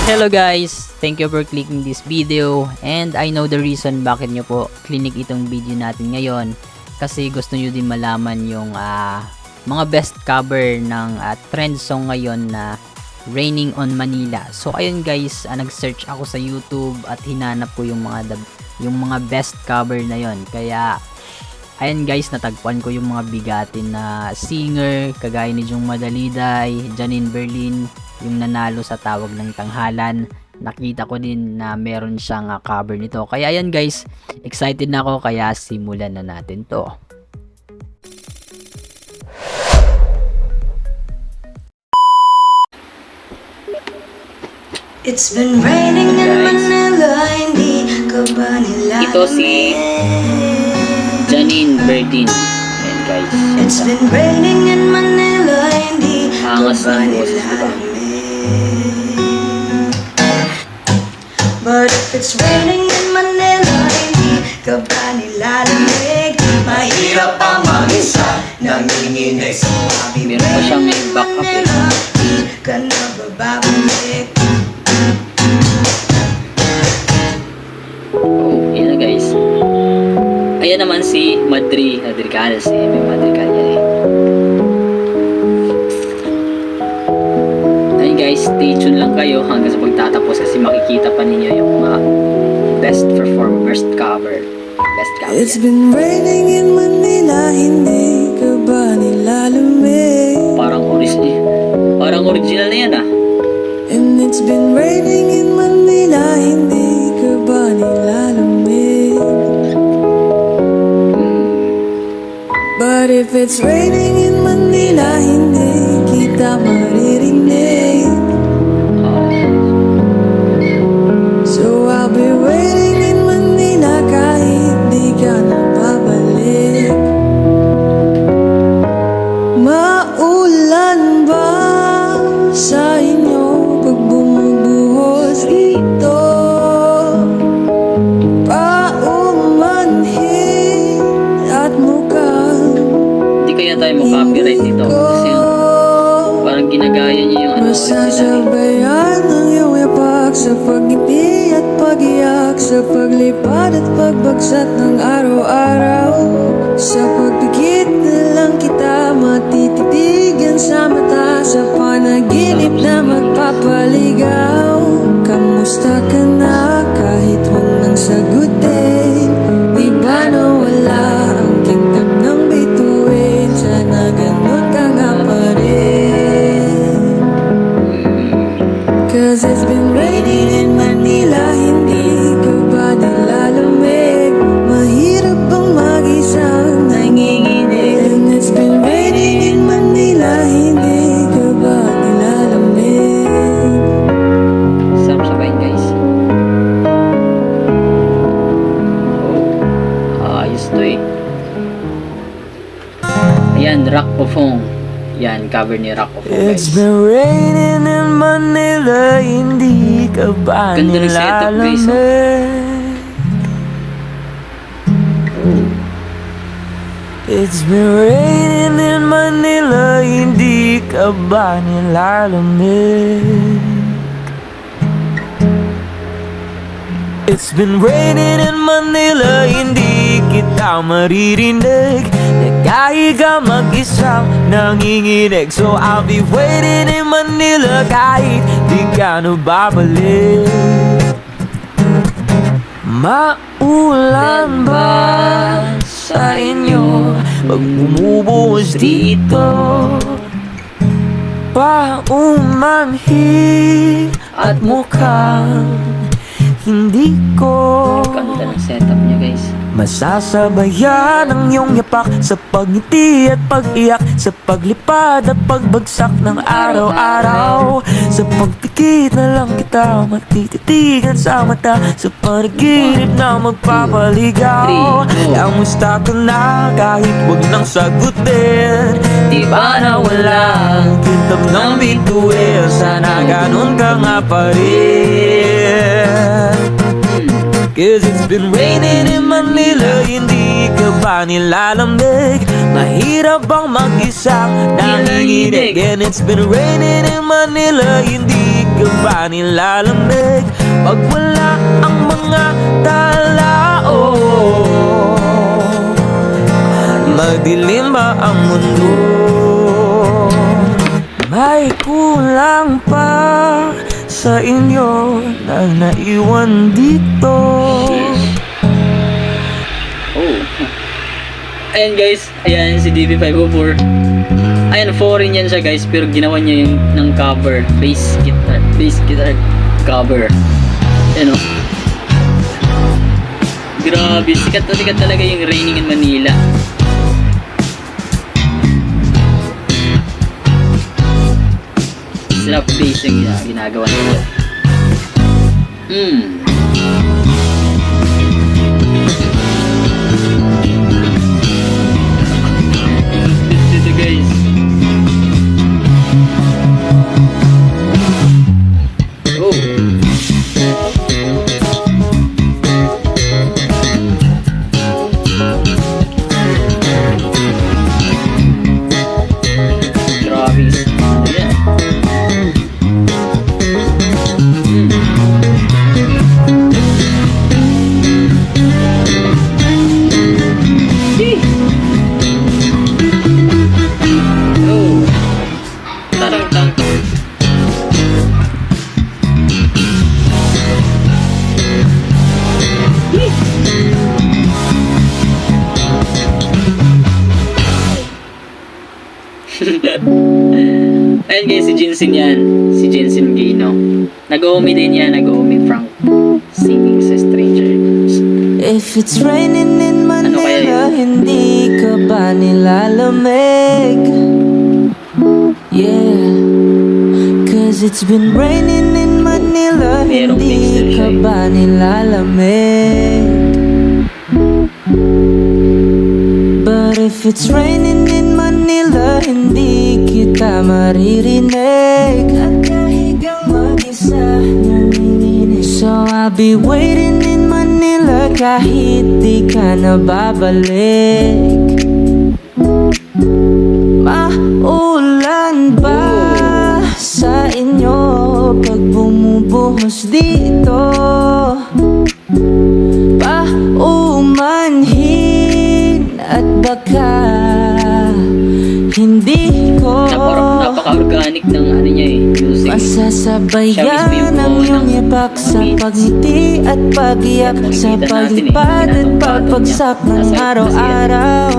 Hello guys! Thank you for clicking this video, and I know the reason bakit nyo po clinic itong video natin ngayon, kasi gusto nyo din malaman yung mga best cover ng trend song ngayon na Raining on Manila. So ayun guys, nag-search ako sa YouTube at hinanap ko yung mga best cover na yon. Kaya ayun guys, natagpuan ko yung mga bigatin na singer kagaya ni Jung Madaliday, Janine Berlin, yung nanalo sa Tawag ng Tanghalan. Nakita ko din na meron siyang cover nito. Kaya ayan guys, excited na ako, kaya simulan na natin to. It's been raining in Manila, hindi ka ba nila? Ito si Janine Berlin. Ayan guys. It's been raining in Manila, hindi ka Angas ba ng boses, nila? diba? But if it's raining in Manila, hindi ka ba nilalamig? Mahirap ang mag-isa, nanginginig sa mga Meron pa siyang backup eh. Di ka na bababalik. Oh, yun na guys. Ayan naman si Madrigal. Si May Madrigal yan eh. Ayun guys, stay tuned lang kayo hanggang sa pagtatapos kasi makikita pa ninyo yung mga best cover. It's been raining in Manila, hindi ka ba nilalamig? Parang original na yan ah. And it's been raining in Manila, hindi ka ba nilalamig? But if it's raining in Manila, hindi kita maririnig. So I'll be waiting in Manila kahit di ka na babalik. Maulan ba sa inyo pag bumubuhos dito? Paumanhin at mukhang Hindi kaya tayo mag-copyright dito kasi parang ginagaya niyo yung masasabayan ang iyong yapak sa pagngiti at pag-iyak, sa paglipad at pagbagsak ng araw-araw. Sa pagpikit na lang kita matititigan sa mata, sa panaginip na magpapaligaw. Kamusta ka na kahit walang sagutin? Di ba nawala ang kintab ng bituin? Sana ganun ka nga pa rin. Cause it's been raining in Manila, hindi ka ba nilalamig? Mahirap bang mag-isang nanginginig? And it's been raining in Manila, hindi ka ba nilalamig? Sarap sabayin guys. Oh, ayos to eh. Ayan, Rock Pofong. Yan, cover ni Rock Pofong guys. It's been raining in Manila, hindi ka ba Ganda ng setup, guys, nilalamig? It's been raining in Manila, hindi ka ba nilalamig? It's been raining in Manila, hindi kita maririnig. Nagkahiga mag-isang nanginginig. So I'll be waiting in Manila kahit di ka na babalik. Maulan ba sa inyo pag bumubuhos dito? Paumanhin at mukhang hindi ko Ganda ng setup niya guys. masasabayan ang iyong yapak sa pagngiti at pag-iyak, sa paglipad at pagbagsak ng araw-araw. Sa pagpikit na lang kita matititigan sa mata, sa panaginip na magpapaligaw. Kamusta ka na kahit wag nang sagutin? Di ba nawala ang kintab ng bituin? Sana ganun ka nga pa rin. Cause it's been raining in Manila, hindi ka ba nilalamig? Mahirap bang mag-isang nanginginig? And it's been raining in Manila, hindi ka ka ba nilalamig pag wala ang mga tao? Madilim ba ang mundo? May kulang pa sa inyo na naiwan dito. Oh. Ayan guys, ayan si DB504. Ayan, foreign yan siya guys, pero ginawa niya yung ng cover, bass guitar cover. Ayan o. Grabe, sikat na sikat talaga yung Raining in Manila. Slap bass yung ginagawa nila. Dito guys. Oh. Grabe. Ayan. Oh. Tarang-tang. Ayan guys, si Jinsin yan. Si Jinsin Gino. Nag-omi din yan. Nag-omi Frank. Singing sa Strangers. If it's raining in Ano kaya Manila, yun? hindi ka ba nilalamig? Yeah, cause it's been raining in Manila, Merong pixel hindi siya ka eh. ba nilalamig? But if it's raining in Manila, hindi kita maririnig. Nakahigang mag-isa, nanginginig. So I'll be waiting in Manila kahit di ka na babalik. Maulan ba sa inyo pag bumubuhos dito? Paumanhin at baka hindi ko Napaka-organic ng ano niya eh, music. Siya masasabayan mismo yung ang buo iyong ng yapak sa beats. pagngiti at pag-iyak, sa Nakikita natin eh, paglipad at pinapagbato pagbagsak niya. ng Nasa araw-araw.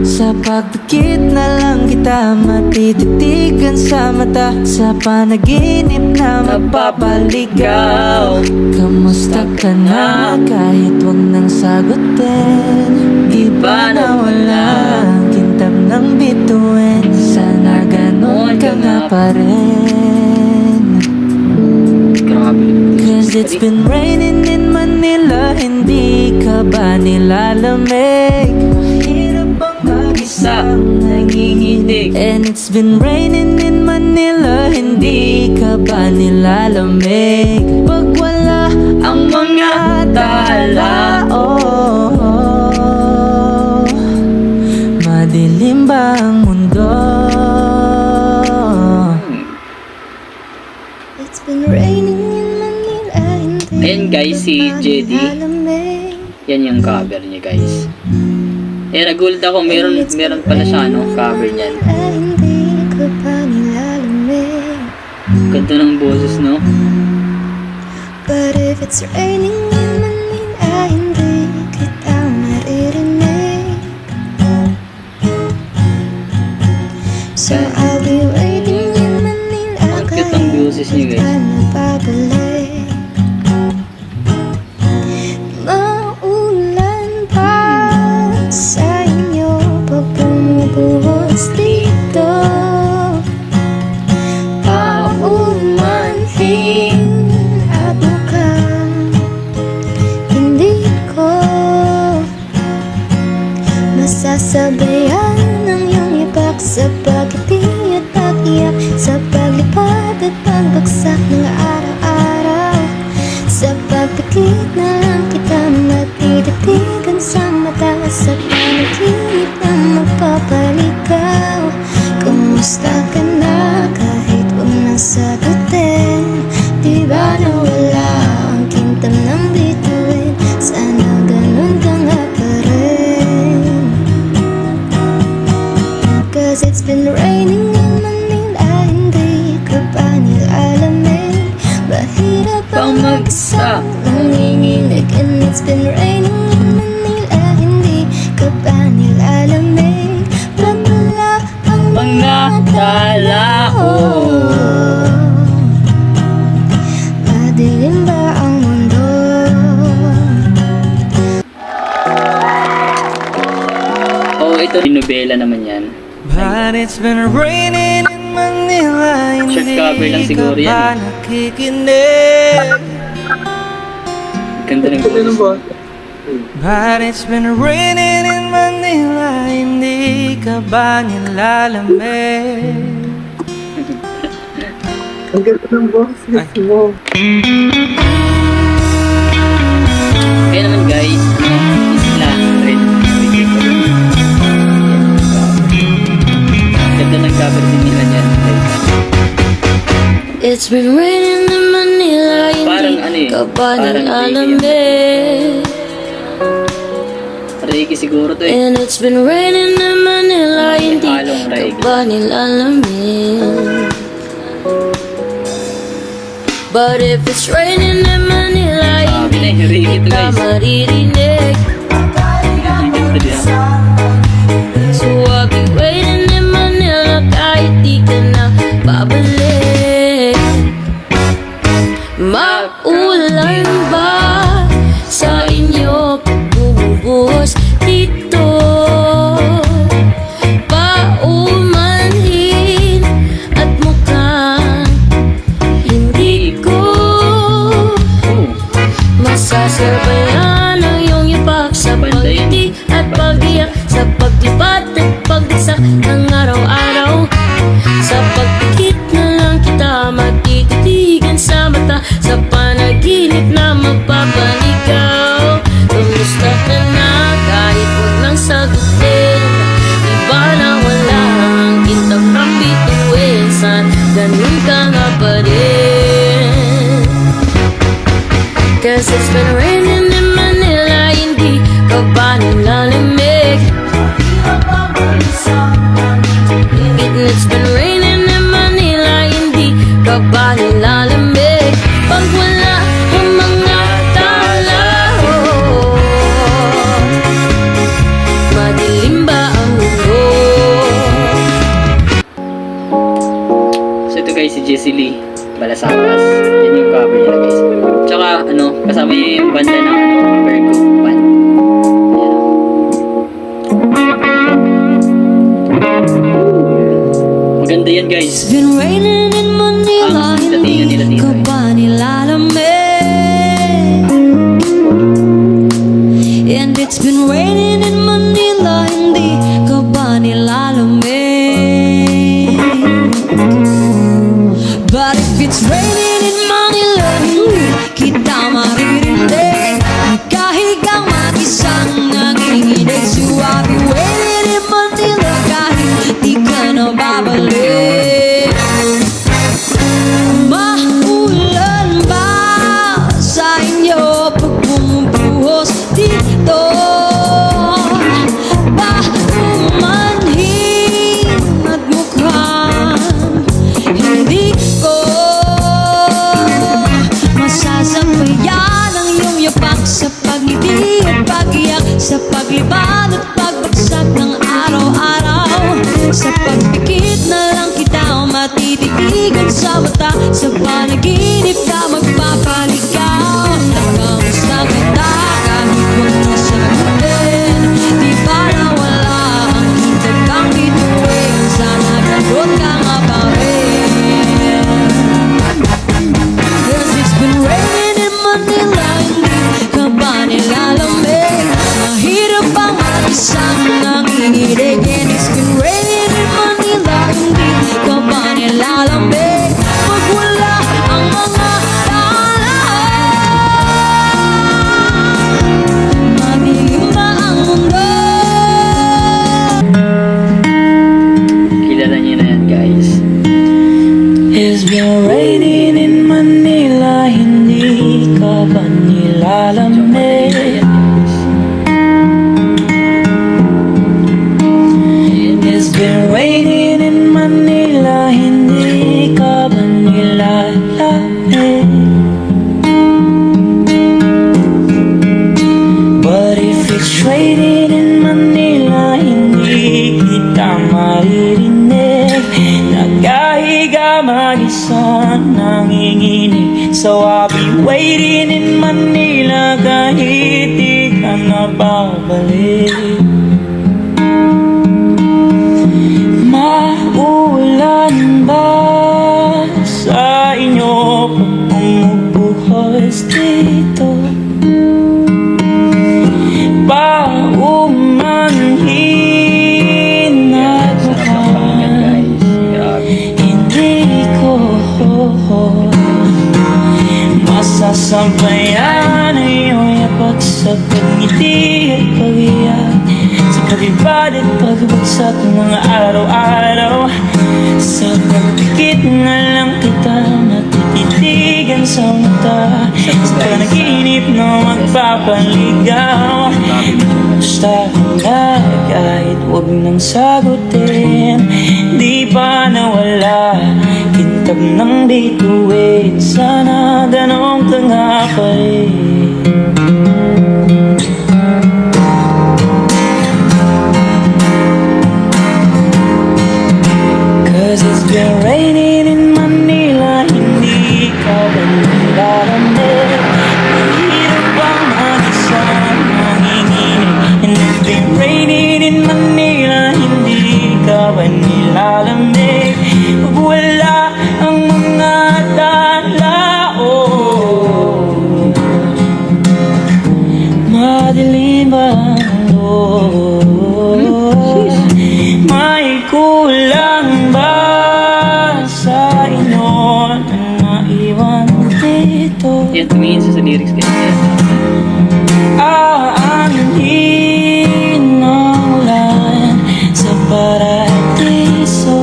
Sa pagpikit na lang kita matititigan sa mata, sa panaginip na magpapaligaw. Kamusta ka na kahit wag nang sagutin? Di ba na walang kintab ng bituin? Sana ganon ka nga pa rin. Grabe. Cause it's been raining in Manila, hindi ka ba nilalamig? Mahirap bang mag-isang nanginginig? And it's been raining in Manila, hindi ka ba nilalamig? Pag wala ang mga tao, madilim ba ang mundo? It's been raining in Manila, hindi Ayan guys, si ka ba JD. nilalamig? Yan yung cover niya guys. Eh, nagulat ako, meron pala siya ano, cover niyan. Ay, hindi ka ba nilalamig? Ganda ng boses, no? But if it's raining in Manila, hindi kita maririnig. So I'll be waiting in Manila Ang cute ng boses niya, guys. ka na babalik. Maulan pa sa inyo pag bumubuhos dito. Paumanhin at mukhang hindi ko masasabayan ng iyong ibak sa pag-ibig at pag-iyak, sa paglipad at pagbagsak ng araw-araw. Sa pagpikit na lang kita matititigan sa mata, sa panaginip na magpapaligaw. Kumusta ka na kahit wag nang sagutin? mawala ang kintam ng bituin. Sana ganun ka nga pa rin. Cause it's been raining in Manila, hindi ka pa nilalamig. Mahirap ang mag-isa, nanginginig. And it's been raining in Manila, hindi ka pa nilalamig. Ba't wala ang mga tao? Madilim ba ang mundo? Oh, ito nobela naman yan. But it's been raining in Manila, Short hindi cover lang siguro ka yan ba eh. nakikinig? Ganda ng boses. But it's been raining in Manila, hindi ka ba nilalamig? Ang ganda ng boses mo. Kaya naman guys, isla, red. Ganda ng cover din nila dyan. It's been raining in Manila, Parang ano hindi eh, ka ba parang nilalamig? Reiki siguro to eh. And it's been raining in Manila, hindi halong ka Reiki. ba nilalamig? But if it's raining in Manila, Sabi na hindi yung Reiki to kita guys. maririnig. Ang ganda din ah. So I'll be waiting in Manila kahit di ka na babalik. Maulan ba sa inyo bumubuhos dito? Paumanhin at mukhang hindi ko Oh, masasabayan ang iyong ipak sa pagti at pag-iyak, sa paglipad at pagdagsak ng araw-araw. Sa pagpikit na lang kita magtititigan sa mata, sa panaginip na magpapaligaw. Kumusta ka na kahit huwag nang sagutin? Iba na wala ang kintab ng bituin. San ganun ka nga pa rin? Cause it's been raining in Manila, hindi ka ba nilalamig? And it's been raining in Manila, hindi ka ba nilalamig? Pag wala ang mga tao, madilim ba ang mundo? so ito guys si Jessie Lee Balasapas. Yan yung cover niya guys. Tsaka ano, kasama niya yung banda ng ano, Virgo band. Ayan. Maganda yan guys. It's been raining in Manila, Ang datingan nila hindi dito ka eh. ba nilalamig? And it's been raining in Manila, hindi ka ba nilalamig? But if it's raining in Manila, hindi kita maririnig. Nagkahigang mag-isang nanginginig. So I'll be waiting in Manila kahit di ka na babalik. Maulan nilalamig. It's been raining in Manila, hindi ka ba nilalamig? But if it's raining in Manila, hindi kita maririnig. Nagkahiga mag-isa, nanginginig. So I'll be waiting in Manila kahit di ka na babalik. Maulan ba sa inyo pag umubuhos dito? Paumanhin at mahal, hindi ko masasabayan ang iyong yapak sa pagngiti at pag-iyak, sa pag-ibad at pagbagsak ng mga araw-araw. Sa pagpikit na lang kita matititigan sa mata, sa panaginip na magpapaligaw. Basta na kahit huwag nang sagutin, di ba nawala kintab ng bituin? Sana ganong ka nga pa rin. Cause it's been raining in Manila, hindi ka ba nilalamig? Mahirap bang mag-isa, nanginginig? And it's been raining in Manila, hindi ka ba nilalamig? Pag wala ang mga tao, madilim ang loob. May kulang ba sa inyo na naiwan dito? Yan, tumingin sa lyrics kayo. Aanhin ng ulan sa paradiso.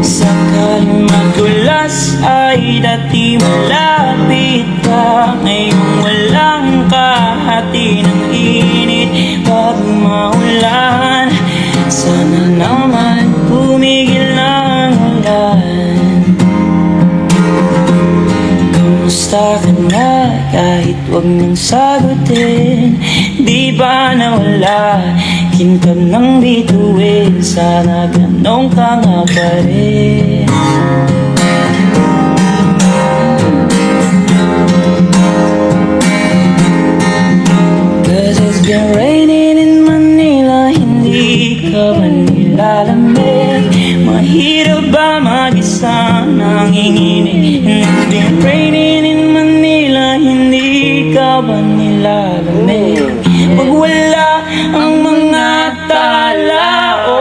Sakaling madulas ay dati malapit ka. Ngayong walang kahati ng init. Pag maulan, sana naman pumigil ng ulan. Kamusta ka na kahit huwag nang sagutin? Di ba nawala kintab ng bituin? Sana ganong ka nga pa rin. Cause it's been raining in Manila, hindi ka ba nilalamig? Mahirap ba mag-isa, nanginginig? And it's been raining in Manila, hindi ka ba nilalamig? Pag wala ang mga tao,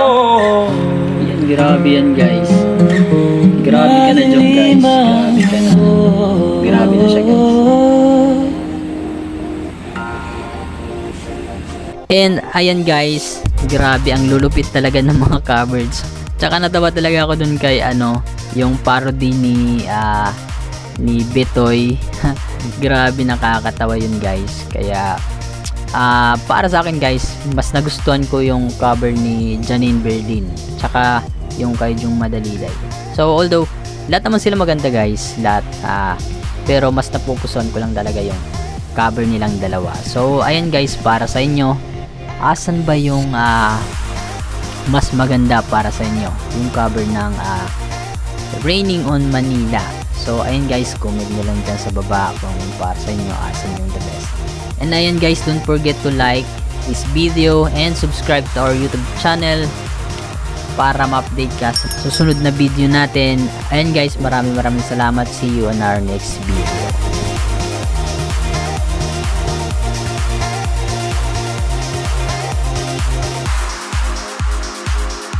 Yan, grabe yan guys. Grabe ka na dyan guys. Grabe ka na. Grabe na siya guys. And ayan guys, grabe ang lulupit talaga ng mga covers. Tsaka natawa talaga ako dun kay yung parody ni Betoy. Grabe, nakakatawa yun guys. Kaya para sa akin guys, mas nagustuhan ko yung cover ni Janine Berlin tsaka yung kay Jung Madalilay. So although lahat naman sila maganda guys, lahat, pero mas napupusuan ko lang talaga yung cover nilang dalawa. So ayan guys, para sa inyo, asan ba yung mas maganda para sa inyo? Yung cover ng Raining on Manila. So ayun guys, comment nyo lang dyan sa baba kung para sa inyo asan yung the best. And ayun guys, don't forget to like this video and subscribe to our YouTube channel para ma-update ka sa susunod na video natin. Ayun guys, maraming salamat. See you on our next video.